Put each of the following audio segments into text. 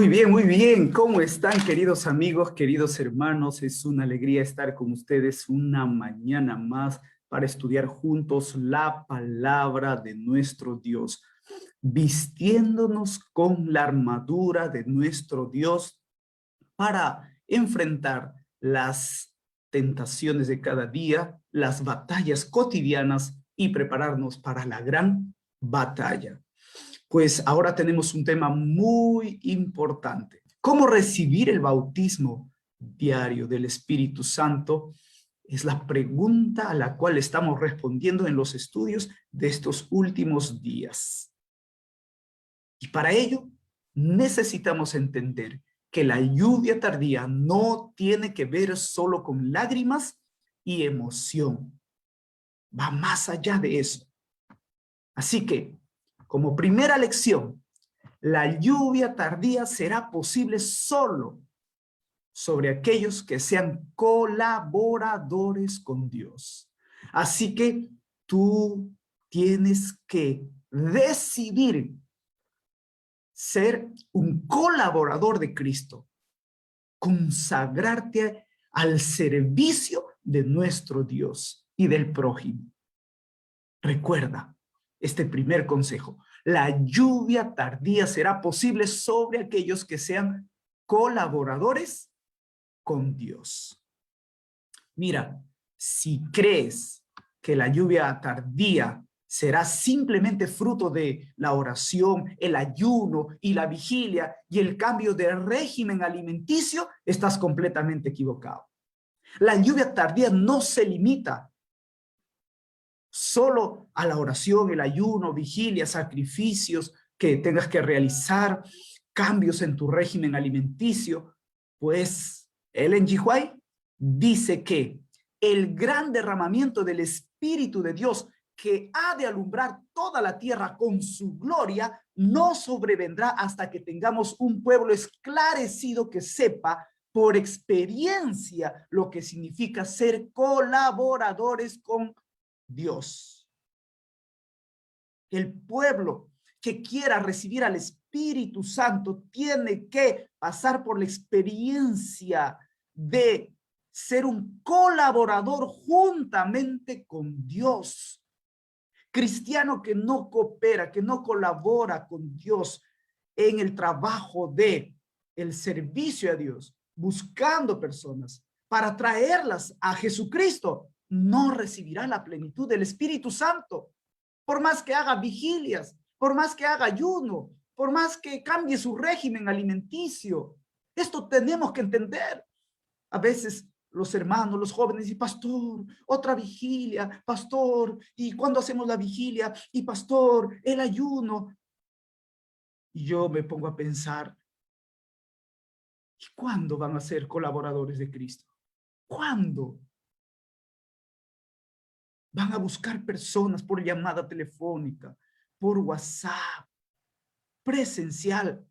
Muy bien, muy bien. ¿Cómo están, queridos amigos, queridos hermanos? Es una alegría estar con ustedes una mañana más para estudiar juntos la palabra de nuestro Dios, vistiéndonos con la armadura de nuestro Dios para enfrentar las tentaciones de cada día, las batallas cotidianas y prepararnos para la gran batalla. Pues ahora tenemos un tema muy importante. ¿Cómo recibir el bautismo diario del Espíritu Santo? Es la pregunta a la cual estamos respondiendo en los estudios de estos últimos días. Y para ello necesitamos entender que la lluvia tardía no tiene que ver solo con lágrimas y emoción. Va más allá de eso. Así que, como primera lección, la lluvia tardía será posible solo sobre aquellos que sean colaboradores con Dios. Así que tú tienes que decidir ser un colaborador de Cristo, consagrarte al servicio de nuestro Dios y del prójimo. Recuerda este primer consejo. La lluvia tardía será posible sobre aquellos que sean colaboradores con Dios. Mira, si crees que la lluvia tardía será simplemente fruto de la oración, el ayuno y la vigilia y el cambio de régimen alimenticio, estás completamente equivocado. La lluvia tardía no se limita solo a la oración, el ayuno, vigilia, sacrificios que tengas que realizar, cambios en tu régimen alimenticio, pues Ellen G. White dice que el gran derramamiento del Espíritu de Dios que ha de alumbrar toda la tierra con su gloria, no sobrevendrá hasta que tengamos un pueblo esclarecido que sepa por experiencia lo que significa ser colaboradores con Dios. El pueblo que quiera recibir al Espíritu Santo tiene que pasar por la experiencia de ser un colaborador juntamente con Dios. Cristiano que no coopera, que no colabora con Dios en el trabajo de el servicio a Dios, buscando personas para traerlas a Jesucristo, no recibirá la plenitud del Espíritu Santo. Por más que haga vigilias, por más que haga ayuno, por más que cambie su régimen alimenticio. Esto tenemos que entender. A veces los hermanos, los jóvenes, y pastor, otra vigilia, pastor, ¿y cuándo hacemos la vigilia? Y pastor, el ayuno. Y yo me pongo a pensar, ¿y cuándo van a ser colaboradores de Cristo? ¿Cuándo? Van a buscar personas por llamada telefónica, por WhatsApp, presencial,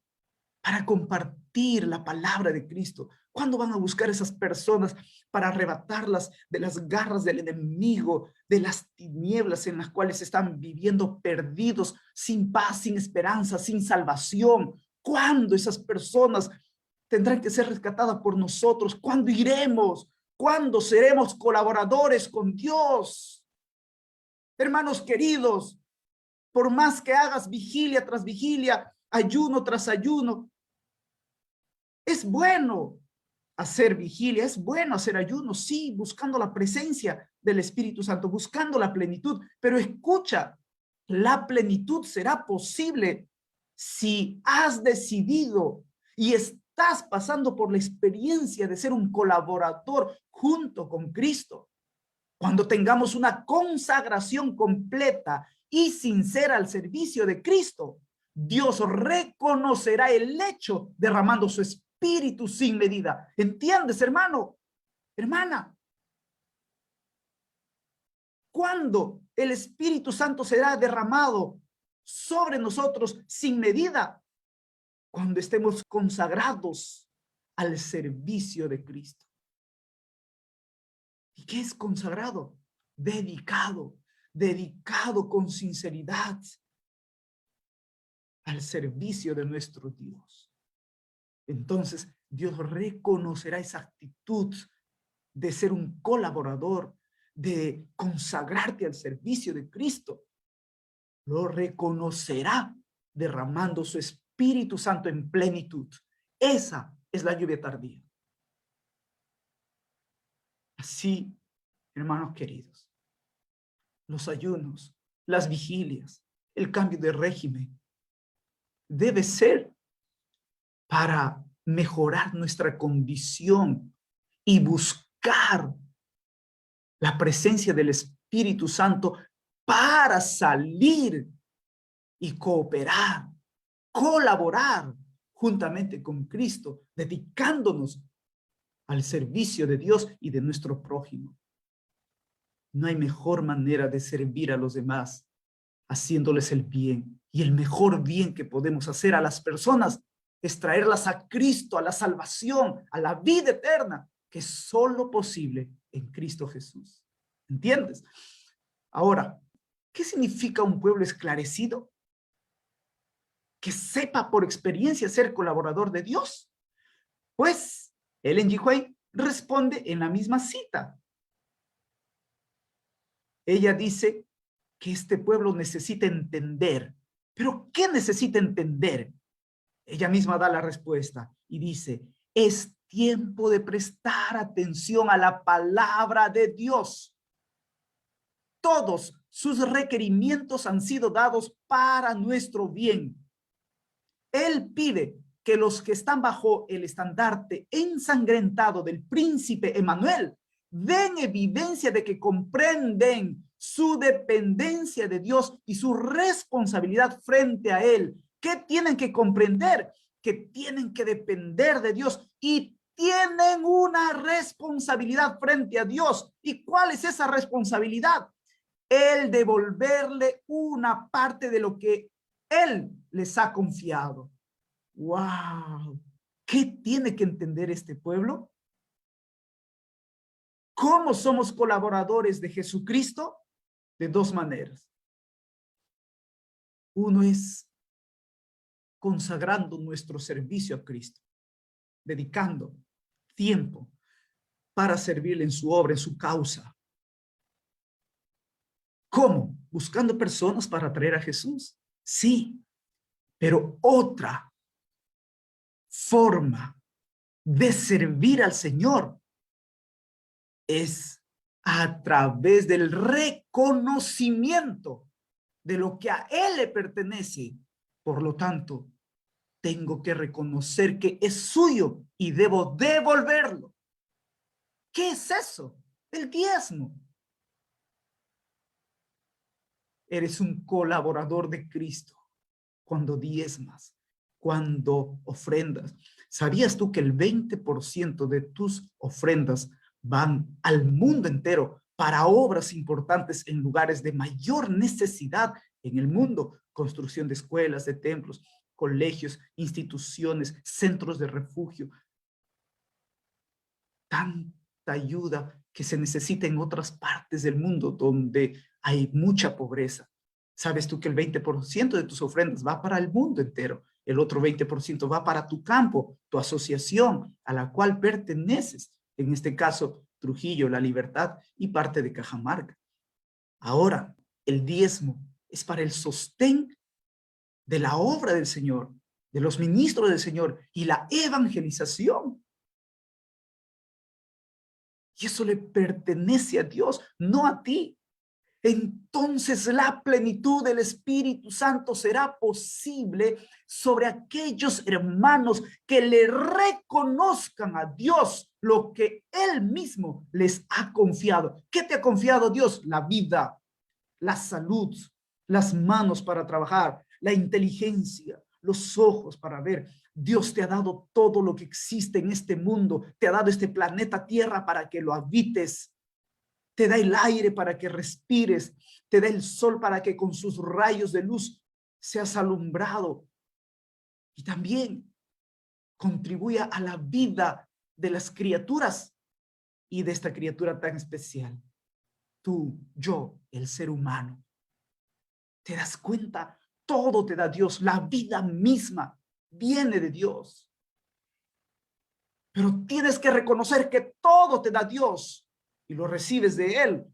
para compartir la palabra de Cristo. ¿Cuándo van a buscar esas personas para arrebatarlas de las garras del enemigo, de las tinieblas en las cuales están viviendo perdidos, sin paz, sin esperanza, sin salvación? ¿Cuándo esas personas tendrán que ser rescatadas por nosotros? ¿Cuándo iremos? ¿Cuándo seremos colaboradores con Dios? Hermanos queridos, por más que hagas vigilia tras vigilia, ayuno tras ayuno, es bueno hacer vigilia, es bueno hacer ayuno, sí, buscando la presencia del Espíritu Santo, buscando la plenitud, pero escucha, la plenitud será posible si has decidido y estás pasando por la experiencia de ser un colaborador junto con Cristo. Cuando tengamos una consagración completa y sincera al servicio de Cristo, Dios reconocerá el hecho derramando su espíritu sin medida. ¿Entiendes, hermano? Hermana, ¿cuándo el Espíritu Santo será derramado sobre nosotros sin medida? Cuando estemos consagrados al servicio de Cristo. ¿Y qué es consagrado? Dedicado, dedicado con sinceridad al servicio de nuestro Dios. entonces Dios reconocerá esa actitud de ser un colaborador, de consagrarte al servicio de Cristo. Lo reconocerá derramando su Espíritu Santo en plenitud. Esa es la lluvia tardía. Así, hermanos queridos, los ayunos, las vigilias, el cambio de régimen, debe ser para mejorar nuestra condición y buscar la presencia del Espíritu Santo para salir y cooperar, colaborar juntamente con Cristo, dedicándonos al servicio de Dios y de nuestro prójimo. No hay mejor manera de servir a los demás haciéndoles el bien. Y el mejor bien que podemos hacer a las personas es traerlas a Cristo, a la salvación, a la vida eterna, que es solo posible en Cristo Jesús. ¿Entiendes? Ahora, ¿qué significa un pueblo esclarecido? Que sepa por experiencia ser colaborador de Dios. Pues Ellen G. White responde en la misma cita. Ella dice que este pueblo necesita entender. ¿Pero qué necesita entender? Ella misma da la respuesta y dice, es tiempo de prestar atención a la palabra de Dios. Todos sus requerimientos han sido dados para nuestro bien. Él pide que los que están bajo el estandarte ensangrentado del príncipe Emmanuel den evidencia de que comprenden su dependencia de Dios y su responsabilidad frente a Él. ¿Qué tienen que comprender? Que tienen que depender de Dios y tienen una responsabilidad frente a Dios. ¿Y cuál es esa responsabilidad? El devolverle una parte de lo que Él les ha confiado. ¡Wow! ¿Qué tiene que entender este pueblo? ¿Cómo somos colaboradores de Jesucristo? De dos maneras. Uno es consagrando nuestro servicio a Cristo, dedicando tiempo para servirle en su obra, en su causa. ¿Cómo? Buscando personas para traer a Jesús. Sí, pero otra forma de servir al Señor es a través del reconocimiento de lo que a Él le pertenece. Por lo tanto, tengo que reconocer que es suyo y debo devolverlo. ¿Qué es eso? El diezmo. Eres un colaborador de Cristo cuando diezmas, cuando ofrendas. ¿Sabías tú que el 20% de tus ofrendas van al mundo entero para obras importantes en lugares de mayor necesidad en el mundo? Construcción de escuelas, de templos, colegios, instituciones, centros de refugio. Tanta ayuda que se necesita en otras partes del mundo donde hay mucha pobreza. ¿Sabes tú que el 20% de tus ofrendas va para el mundo entero? El otro 20% va para tu campo, tu asociación a la cual perteneces. En este caso, Trujillo, La Libertad y parte de Cajamarca. Ahora, el diezmo es para el sostén de la obra del Señor, de los ministros del Señor y la evangelización. Y eso le pertenece a Dios, no a ti. Entonces la plenitud del Espíritu Santo será posible sobre aquellos hermanos que le reconozcan a Dios lo que Él mismo les ha confiado. ¿Qué te ha confiado Dios? La vida, la salud, las manos para trabajar, la inteligencia, los ojos para ver. Dios te ha dado todo lo que existe en este mundo, te ha dado este planeta Tierra para que lo habites. Te da el aire para que respires, te da el sol para que con sus rayos de luz seas alumbrado. Y también contribuya a la vida de las criaturas y de esta criatura tan especial. Tú, yo, el ser humano. ¿Te das cuenta? Todo te da Dios, la vida misma viene de Dios. Pero tienes que reconocer que todo te da Dios y lo recibes de Él,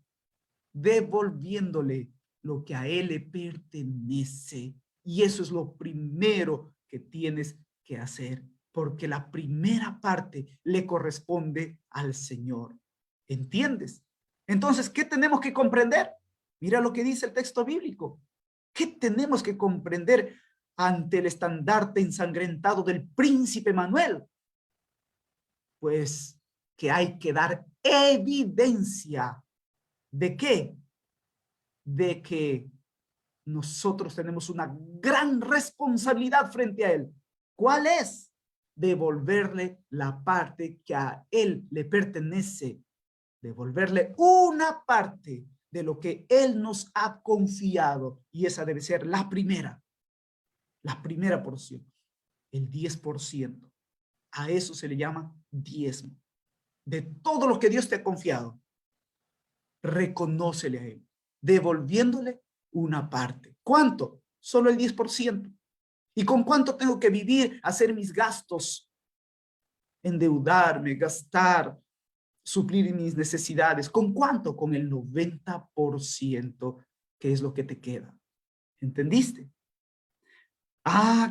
devolviéndole lo que a Él le pertenece. Y eso es lo primero que tienes que hacer, porque la primera parte le corresponde al Señor. ¿Entiendes? Entonces, ¿qué tenemos que comprender? Mira lo que dice el texto bíblico. ¿Qué tenemos que comprender ante el estandarte ensangrentado del príncipe Manuel? Pues que hay que dar evidencia. ¿De qué? De que nosotros tenemos una gran responsabilidad frente a Él. ¿Cuál es? Devolverle la parte que a Él le pertenece. Devolverle una parte de lo que Él nos ha confiado. Y esa debe ser la primera porción, el 10%. A eso se le llama diezmo. De todo lo que Dios te ha confiado, reconócele a Él, devolviéndole una parte. ¿Cuánto? Solo el 10%. ¿Y con cuánto tengo que vivir, hacer mis gastos? Endeudarme, gastar, suplir mis necesidades. ¿Con cuánto? Con el 90%, que es lo que te queda. ¿Entendiste?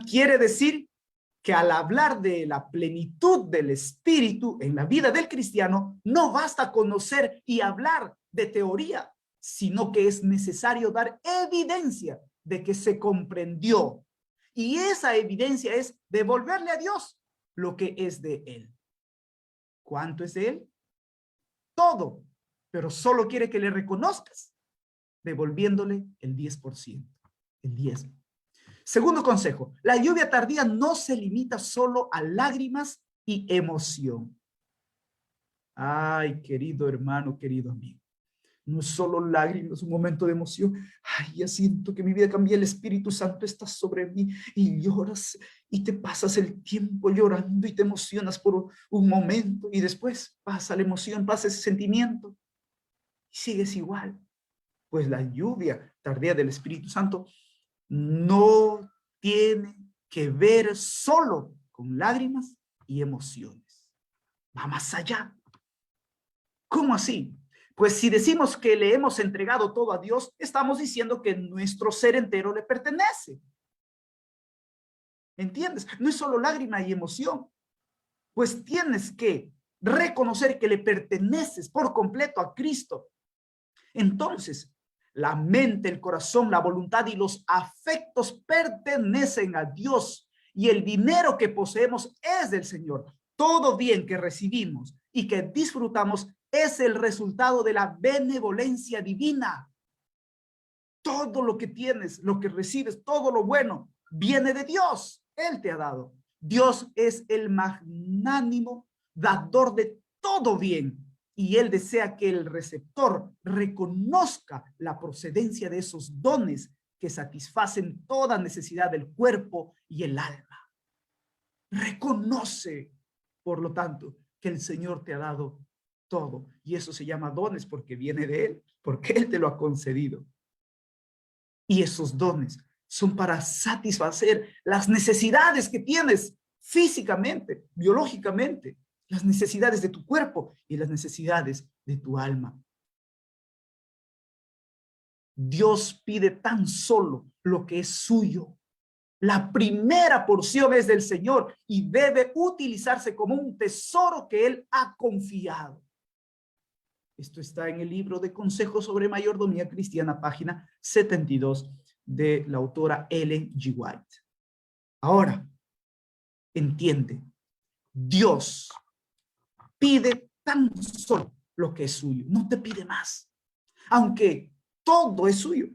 Quiere decir que al hablar de la plenitud del Espíritu en la vida del cristiano, no basta conocer y hablar de teoría, sino que es necesario dar evidencia de que se comprendió. Y esa evidencia es devolverle a Dios lo que es de Él. ¿Cuánto es de Él? Todo, pero solo quiere que le reconozcas, devolviéndole el 10%, el 10%. Segundo consejo, la lluvia tardía no se limita solo a lágrimas y emoción. Ay, querido hermano, querido amigo, no es solo lágrimas, un momento de emoción. Ay, ya siento que mi vida cambia, el Espíritu Santo está sobre mí y lloras y te pasas el tiempo llorando y te emocionas por un momento y después pasa la emoción, pasa ese sentimiento y sigues igual. Pues la lluvia tardía del Espíritu Santo no tiene que ver solo con lágrimas y emociones. Va más allá. ¿Cómo así? Pues si decimos que le hemos entregado todo a Dios, estamos diciendo que nuestro ser entero le pertenece. ¿Entiendes? No es solo lágrima y emoción. Pues tienes que reconocer que le perteneces por completo a Cristo. Entonces, la mente, el corazón, la voluntad y los afectos pertenecen a Dios y el dinero que poseemos es del Señor. Todo bien que recibimos y que disfrutamos es el resultado de la benevolencia divina. Todo lo que tienes, lo que recibes, todo lo bueno, viene de Dios. Él te ha dado. Dios es el magnánimo dador de todo bien. Y Él desea que el receptor reconozca la procedencia de esos dones que satisfacen toda necesidad del cuerpo y el alma. Reconoce, por lo tanto, que el Señor te ha dado todo. Y eso se llama dones porque viene de Él, porque Él te lo ha concedido. Y esos dones son para satisfacer las necesidades que tienes físicamente, biológicamente, las necesidades de tu cuerpo y las necesidades de tu alma. Dios pide tan solo lo que es suyo. La primera porción es del Señor y debe utilizarse como un tesoro que Él ha confiado. Esto está en el libro de Consejos sobre Mayordomía Cristiana, página 72, de la autora Ellen G. White. Ahora, entiende, Dios pide tan solo lo que es suyo, no te pide más. Aunque todo es suyo.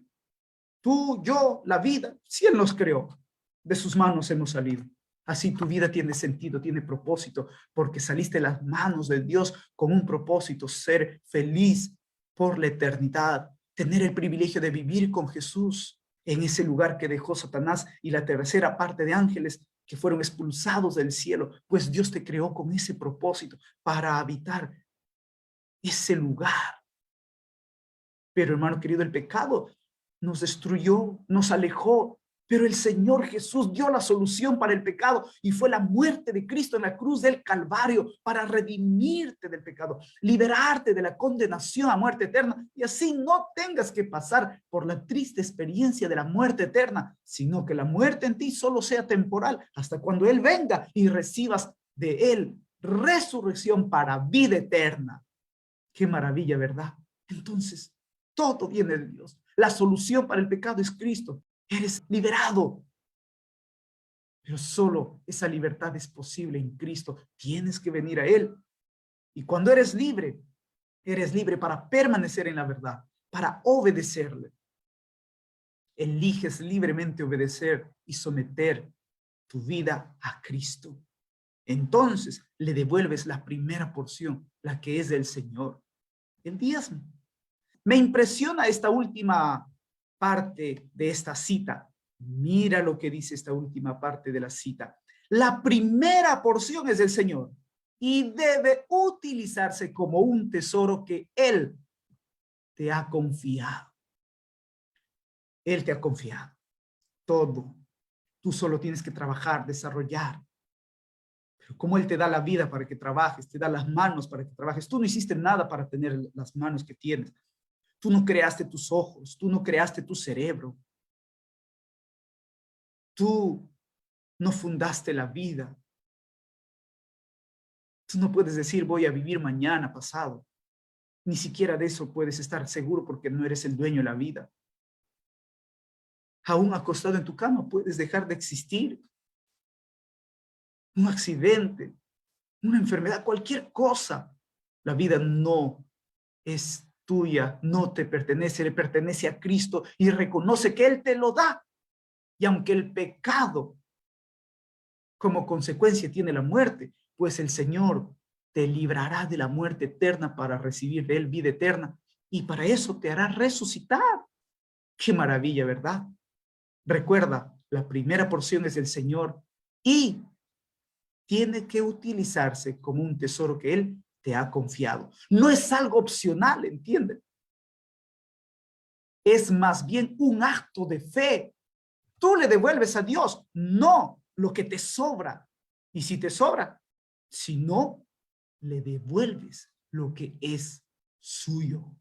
Tú, yo, la vida, si Él nos creó, de sus manos hemos salido. Así tu vida tiene sentido, tiene propósito, porque saliste de las manos de Dios con un propósito, ser feliz por la eternidad, tener el privilegio de vivir con Jesús en ese lugar que dejó Satanás y la tercera parte de ángeles que fueron expulsados del cielo, pues Dios te creó con ese propósito para habitar ese lugar. Pero hermano querido, el pecado nos destruyó, nos alejó Pero el Señor Jesús dio la solución para el pecado y fue la muerte de Cristo en la cruz del Calvario para redimirte del pecado, liberarte de la condenación a muerte eterna y así no tengas que pasar por la triste experiencia de la muerte eterna, sino que la muerte en ti solo sea temporal hasta cuando Él venga y recibas de Él resurrección para vida eterna. Qué maravilla, ¿verdad? Entonces, todo viene de Dios. La solución para el pecado es Cristo. Eres liberado. Pero solo esa libertad es posible en Cristo. Tienes que venir a Él. Y cuando eres libre para permanecer en la verdad, para obedecerle. Eliges libremente obedecer y someter tu vida a Cristo. Entonces le devuelves la primera porción, la que es del Señor, el diezmo. Me impresiona esta última parte de esta cita. Mira lo que dice esta última parte de la cita. La primera porción es del Señor y debe utilizarse como un tesoro que Él te ha confiado. Él te ha confiado todo. Tú solo tienes que trabajar, desarrollar. Pero como Él te da la vida para que trabajes, te da las manos para que trabajes. Tú no hiciste nada para tener las manos que tienes. Tú no creaste tus ojos, tú no creaste tu cerebro. Tú no fundaste la vida. Tú no puedes decir voy a vivir mañana, pasado. Ni siquiera de eso puedes estar seguro porque no eres el dueño de la vida. Aún acostado en tu cama puedes dejar de existir. Un accidente, una enfermedad, cualquier cosa. La vida no es tuya, no te pertenece, le pertenece a Cristo y reconoce que Él te lo da. Y aunque el pecado como consecuencia tiene la muerte, pues el Señor te librará de la muerte eterna para recibir de Él vida eterna y para eso te hará resucitar. Qué maravilla, ¿verdad? Recuerda, la primera porción es del Señor y tiene que utilizarse como un tesoro que Él te ha confiado. No es algo opcional, ¿entienden? Es más bien un acto de fe. Tú le devuelves a Dios, no lo que te sobra. Y si te sobra, si no, le devuelves lo que es suyo.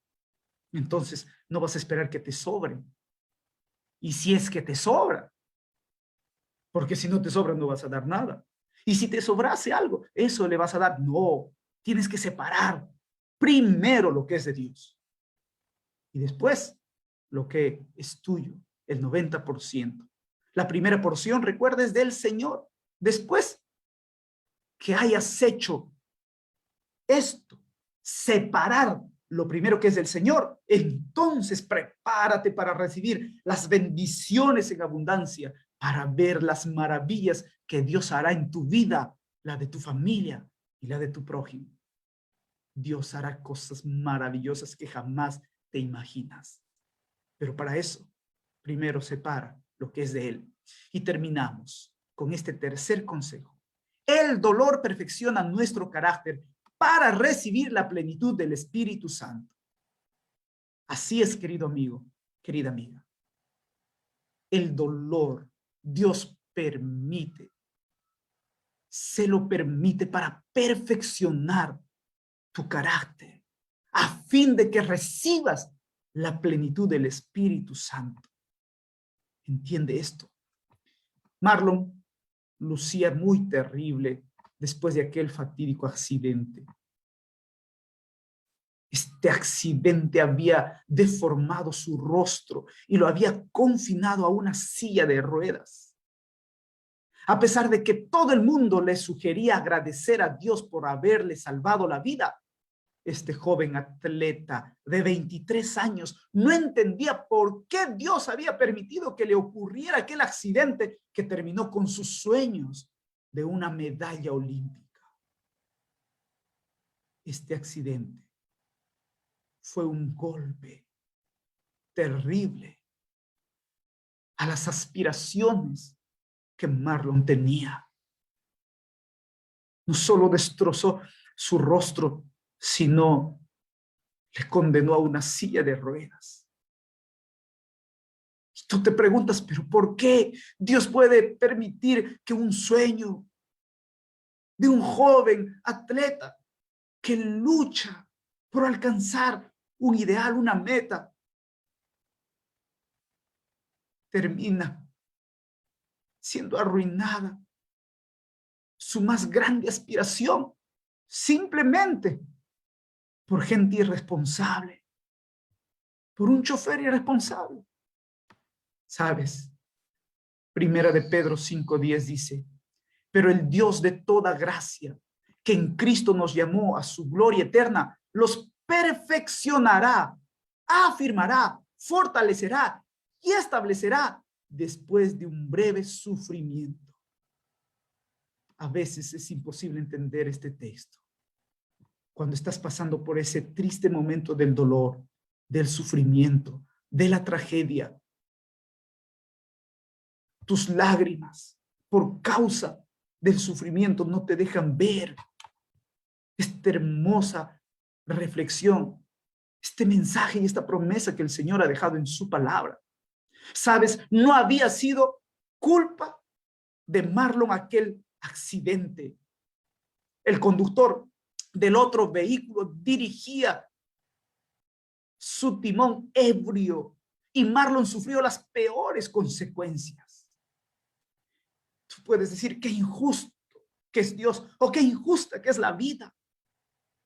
Entonces, no vas a esperar que te sobre. Y si es que te sobra, porque si no te sobra no vas a dar nada. Y si te sobrase algo, eso le vas a dar. No, tienes que separar primero lo que es de Dios. Y después lo que es tuyo, el 90%. La primera porción, recuerda, es del Señor. Después que hayas hecho esto, separar lo primero que es del Señor, entonces prepárate para recibir las bendiciones en abundancia, para ver las maravillas que Dios hará en tu vida, la de tu familia y la de tu prójimo. Dios hará cosas maravillosas que jamás te imaginas. Pero para eso, primero separa lo que es de Él. Y terminamos con este tercer consejo. El dolor perfecciona nuestro carácter para recibir la plenitud del Espíritu Santo. Así es, querido amigo, querida amiga. El dolor Dios permite, se lo permite para perfeccionar tu carácter, a fin de que recibas la plenitud del Espíritu Santo. ¿Entiende esto? Marlon lucía muy terrible después de aquel fatídico accidente. Este accidente había deformado su rostro y lo había confinado a una silla de ruedas. A pesar de que todo el mundo le sugería agradecer a Dios por haberle salvado la vida, este joven atleta de 23 años no entendía por qué Dios había permitido que le ocurriera aquel accidente que terminó con sus sueños de una medalla olímpica. Este accidente fue un golpe terrible a las aspiraciones que Marlon tenía. No solo destrozó su rostro, sino le condenó a una silla de ruedas. Tú te preguntas, ¿pero por qué Dios puede permitir que un sueño de un joven atleta que lucha por alcanzar un ideal, una meta, termina siendo arruinada su más grande aspiración, simplemente por gente irresponsable, por un chofer irresponsable? ¿Sabes? Primera de Pedro 5:10 dice, pero el Dios de toda gracia, que en Cristo nos llamó a su gloria eterna, los perfeccionará, afirmará, fortalecerá y establecerá después de un breve sufrimiento. A veces es imposible entender este texto. Cuando estás pasando por ese triste momento del dolor, del sufrimiento, de la tragedia, tus lágrimas por causa del sufrimiento no te dejan ver esta hermosa reflexión, este mensaje y esta promesa que el Señor ha dejado en su palabra. ¿Sabes? No había sido culpa de Marlon aquel accidente. El conductor del otro vehículo dirigía su timón ebrio y Marlon sufrió las peores consecuencias. Tú puedes decir qué injusto que es Dios o qué injusta que es la vida.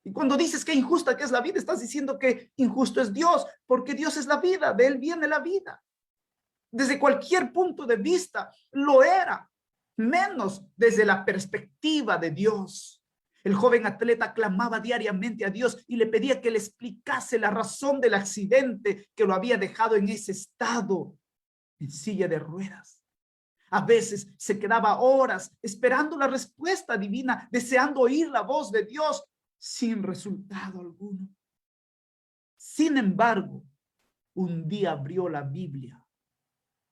Y cuando dices qué injusta que es la vida, estás diciendo que injusto es Dios, porque Dios es la vida, de Él viene la vida. Desde cualquier punto de vista lo era, menos desde la perspectiva de Dios. El joven atleta clamaba diariamente a Dios y le pedía que le explicase la razón del accidente que lo había dejado en ese estado, en silla de ruedas. A veces se quedaba horas esperando la respuesta divina, deseando oír la voz de Dios sin resultado alguno. Sin embargo, un día abrió la Biblia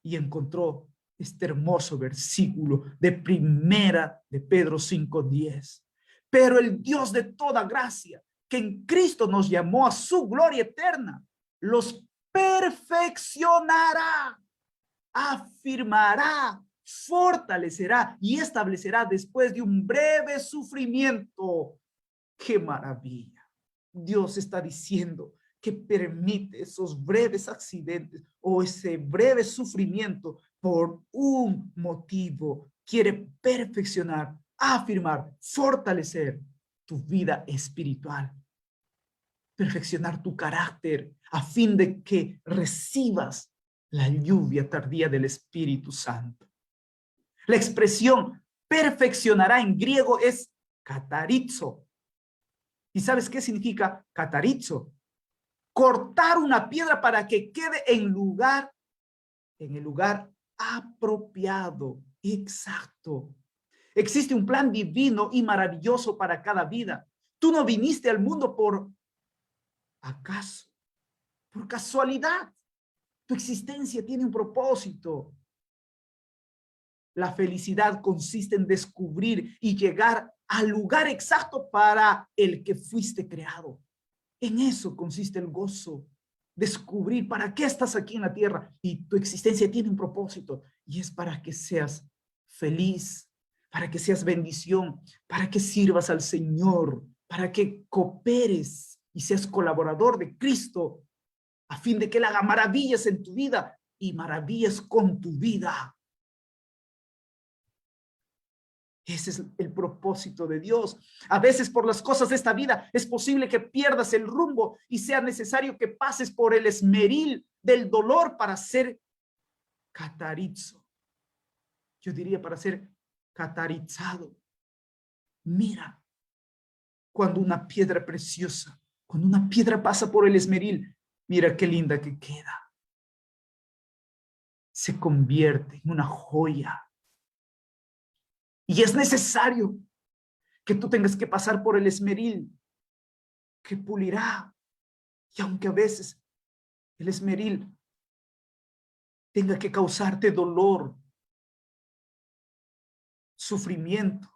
y encontró este hermoso versículo de Primera de Pedro 5:10. Pero el Dios de toda gracia, que en Cristo nos llamó a su gloria eterna, los perfeccionará, afirmará, fortalecerá y establecerá después de un breve sufrimiento. ¡Qué maravilla! Dios está diciendo que permite esos breves accidentes o ese breve sufrimiento por un motivo. Quiere perfeccionar, afirmar, fortalecer tu vida espiritual, perfeccionar tu carácter a fin de que recibas la lluvia tardía del Espíritu Santo. La expresión perfeccionará en griego es katarizo. ¿Y sabes qué significa katarizo? Cortar una piedra para que quede en el lugar apropiado, exacto. Existe un plan divino y maravilloso para cada vida. Tú no viniste al mundo por acaso, por casualidad. Tu existencia tiene un propósito. La felicidad consiste en descubrir y llegar al lugar exacto para el que fuiste creado. En eso consiste el gozo. Descubrir para qué estás aquí en la tierra y tu existencia tiene un propósito y es para que seas feliz, para que seas bendición, para que sirvas al Señor, para que cooperes y seas colaborador de Cristo a fin de que Él haga maravillas en tu vida y maravillas con tu vida. Ese es el propósito de Dios. A veces por las cosas de esta vida es posible que pierdas el rumbo y sea necesario que pases por el esmeril del dolor para ser catarizo. Yo diría para ser catarizado. Mira, cuando una piedra preciosa, cuando una piedra pasa por el esmeril, mira qué linda que queda. Se convierte en una joya. Y es necesario que tú tengas que pasar por el esmeril que pulirá. Y aunque a veces el esmeril tenga que causarte dolor, sufrimiento,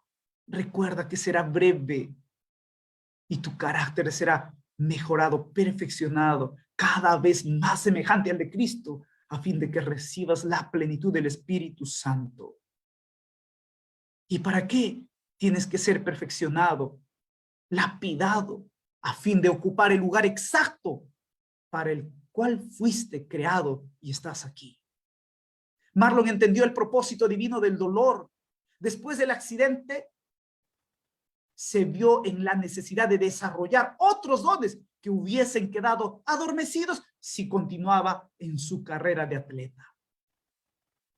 recuerda que será breve y tu carácter será mejorado, perfeccionado, cada vez más semejante al de Cristo, a fin de que recibas la plenitud del Espíritu Santo. ¿Y para qué? Tienes que ser perfeccionado, lapidado, a fin de ocupar el lugar exacto para el cual fuiste creado y estás aquí. Marlon entendió el propósito divino del dolor. Después del accidente, se vio en la necesidad de desarrollar otros dones que hubiesen quedado adormecidos si continuaba en su carrera de atleta.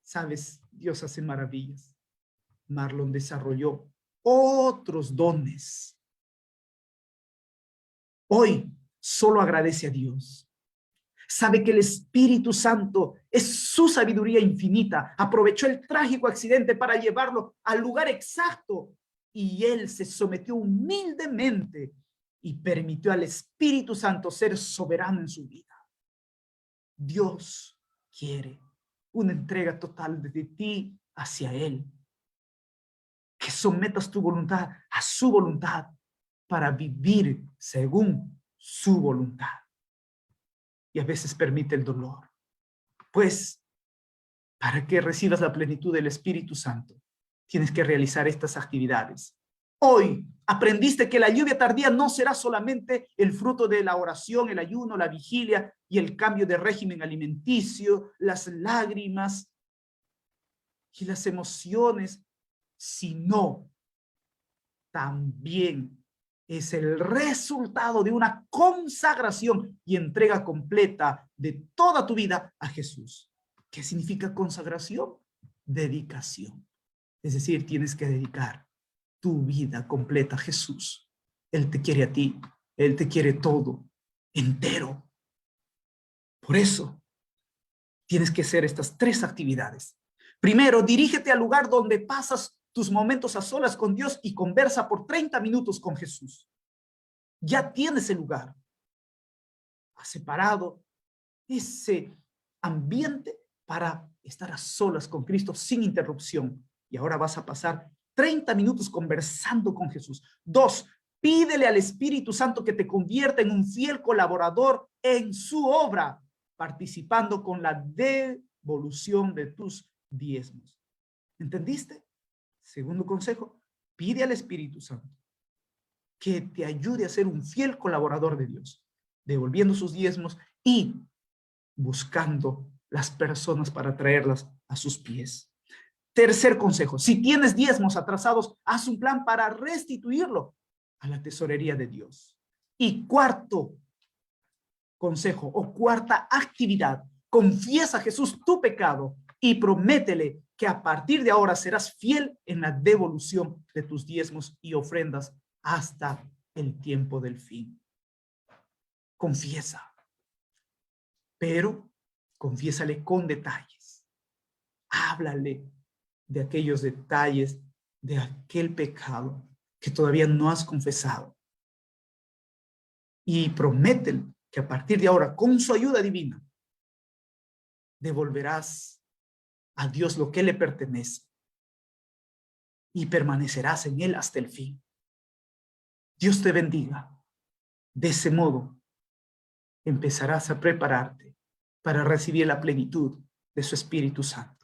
¿Sabes? Dios hace maravillas. Marlon desarrolló otros dones. Hoy solo agradece a Dios. Sabe que el Espíritu Santo es su sabiduría infinita. Aprovechó el trágico accidente para llevarlo al lugar exacto y él se sometió humildemente y permitió al Espíritu Santo ser soberano en su vida. Dios quiere una entrega total de ti hacia Él. Que sometas tu voluntad a su voluntad para vivir según su voluntad. Y a veces permite el dolor. Pues, para que recibas la plenitud del Espíritu Santo, tienes que realizar estas actividades. Hoy aprendiste que la lluvia tardía no será solamente el fruto de la oración, el ayuno, la vigilia y el cambio de régimen alimenticio, las lágrimas y las emociones, sino también es el resultado de una consagración y entrega completa de toda tu vida a Jesús. ¿Qué significa consagración? Dedicación. Es decir, tienes que dedicar tu vida completa a Jesús. Él te quiere a ti. Él te quiere todo, entero. Por eso, tienes que hacer estas 3 actividades. Primero, dirígete al lugar donde pasas tus momentos a solas con Dios y conversa por 30 minutos con Jesús. Ya tienes el lugar. Has separado ese ambiente para estar a solas con Cristo sin interrupción. Y ahora vas a pasar 30 minutos conversando con Jesús. 2, pídele al Espíritu Santo que te convierta en un fiel colaborador en su obra, participando con la devolución de tus diezmos. ¿Entendiste? Segundo consejo, pide al Espíritu Santo que te ayude a ser un fiel colaborador de Dios, devolviendo sus diezmos y buscando las personas para traerlas a sus pies. Tercer consejo, si tienes diezmos atrasados, haz un plan para restituirlo a la tesorería de Dios. Y cuarto consejo o cuarta actividad, confiesa a Jesús tu pecado y prométele que a partir de ahora serás fiel en la devolución de tus diezmos y ofrendas hasta el tiempo del fin. Confiesa, pero confiésale con detalles. Háblale de aquellos detalles, de aquel pecado que todavía no has confesado. Y prométele que a partir de ahora, con su ayuda divina, devolverás a Dios lo que le pertenece y permanecerás en Él hasta el fin. Dios te bendiga. De ese modo, empezarás a prepararte para recibir la plenitud de su Espíritu Santo.